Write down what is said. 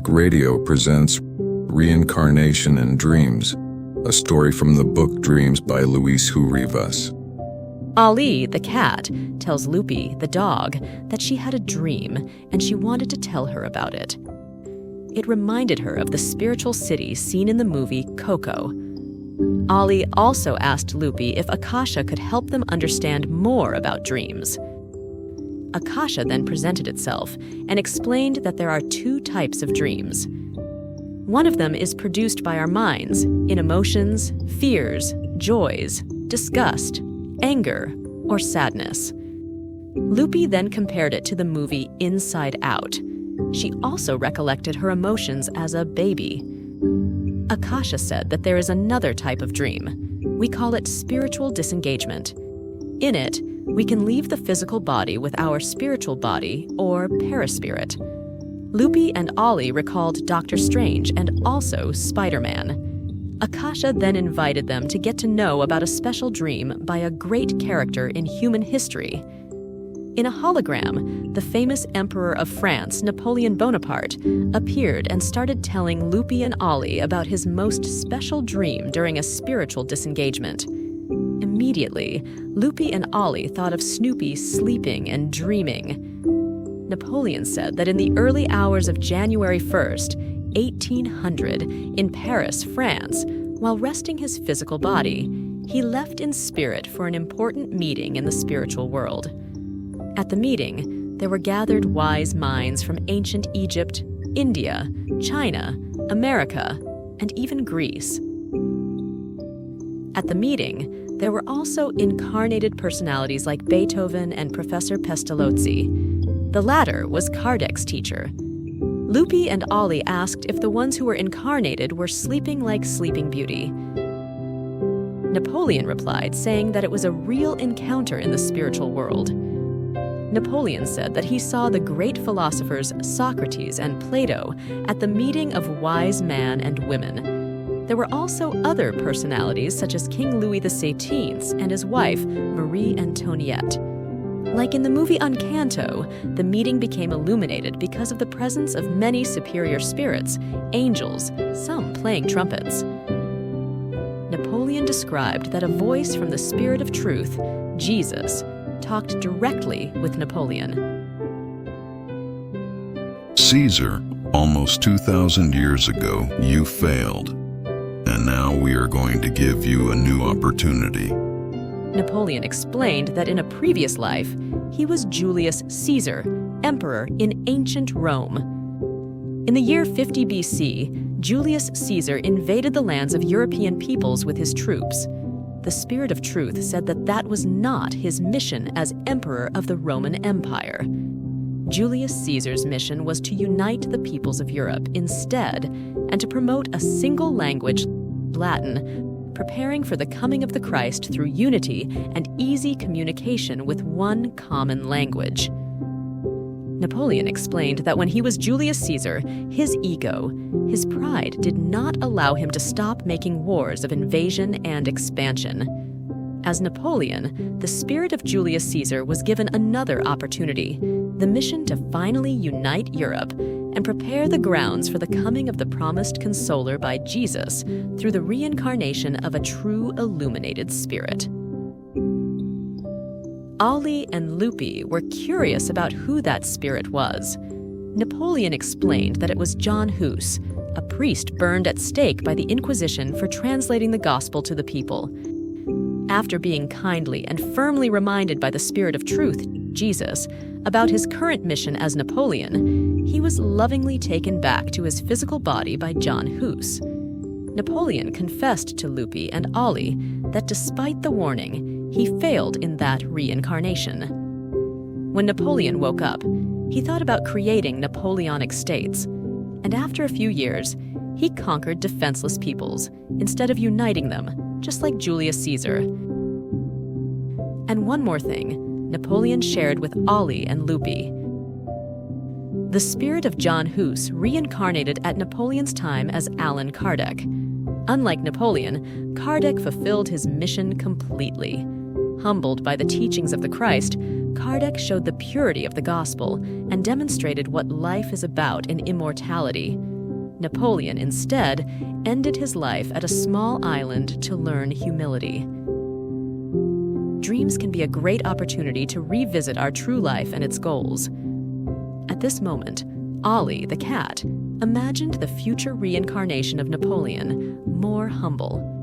Radio presents Reincarnation and Dreams, a story from the book Dreams by Luis Hu Rivas. Ali, the cat, tells Lupi, the dog, that she had a dream and she wanted to tell her about it. It reminded her of the spiritual city seen in the movie Coco. Ali also asked Lupi if Akasha could help them understand more about dreams. Akasha then presented itself and explained that there are two types of dreams. One of them is produced by our minds in emotions, fears, joys, disgust, anger, or sadness. Lupi then compared it to the movie Inside Out. She also recollected her emotions as a baby. Akasha said that there is another type of dream. We call it spiritual disengagement. In it, we can leave the physical body with our spiritual body, or perispirit. Lupi and Ali recalled Doctor Strange and also Spider-Man. Akasha then invited them to get to know about a special dream by a great character in human history. In a hologram, the famous Emperor of France, Napoleon Bonaparte, appeared and started telling Lupi and Ali about his most special dream during a spiritual disengagement. Immediately, Lupi and Ali thought of Snoopy sleeping and dreaming. Napoleon said that in the early hours of January 1st, 1800, in Paris, France, while resting his physical body, he left in spirit for an important meeting in the spiritual world. At the meeting, there were gathered wise minds from ancient Egypt, India, China, America, and even Greece. At the meeting, there were also incarnated personalities like Beethoven and Professor Pestalozzi. The latter was Kardec's teacher. Lupi and Ali asked if the ones who were incarnated were sleeping like Sleeping Beauty. Napoleon replied, saying that it was a real encounter in the spiritual world. Napoleon said that he saw the great philosophers Socrates and Plato at the meeting of wise men and women. There were also other personalities such as King Louis XVIII and his wife, Marie Antoinette. Like in the movie Encanto, the meeting became illuminated because of the presence of many superior spirits, angels, some playing trumpets. Napoleon described that a voice from the Spirit of Truth, Jesus, talked directly with Napoleon. Caesar, almost 2,000 years ago, you failed. And now we are going to give you a new opportunity. Napoleon explained that in a previous life, he was Julius Caesar, emperor in ancient Rome. In the year 50 BC, Julius Caesar invaded the lands of European peoples with his troops. The Spirit of Truth said that that was not his mission as emperor of the Roman Empire. Julius Caesar's mission was to unite the peoples of Europe instead and to promote a single language, Latin, preparing for the coming of the Christ through unity and easy communication with one common language. Napoleon explained that when he was Julius Caesar, his ego, his pride did not allow him to stop making wars of invasion and expansion. As Napoleon, the spirit of Julius Caesar was given another opportunity, the mission to finally unite Europe and prepare the grounds for the coming of the promised consoler by Jesus through the reincarnation of a true illuminated spirit. Ali and Lupi were curious about who that spirit was. Napoleon explained that it was John Hus, a priest burned at stake by the Inquisition for translating the gospel to the people. After being kindly and firmly reminded by the Spirit of Truth, Jesus, about his current mission as Napoleon, he was lovingly taken back to his physical body by John Hus. Napoleon confessed to Lupi and Ali that despite the warning, he failed in that reincarnation. When Napoleon woke up, he thought about creating Napoleonic states, and after a few years, he conquered defenseless peoples instead of uniting them, just like Julius Caesar. And one more thing, Napoleon shared with Ali and Lupi. The spirit of John Hus reincarnated at Napoleon's time as Allan Kardec. Unlike Napoleon, Kardec fulfilled his mission completely. Humbled by the teachings of the Christ, Kardec showed the purity of the gospel and demonstrated what life is about in immortality. Napoleon, instead, ended his life at a small island to learn humility. Dreams can be a great opportunity to revisit our true life and its goals. At this moment, Ollie, the cat, imagined the future reincarnation of Napoleon more humble.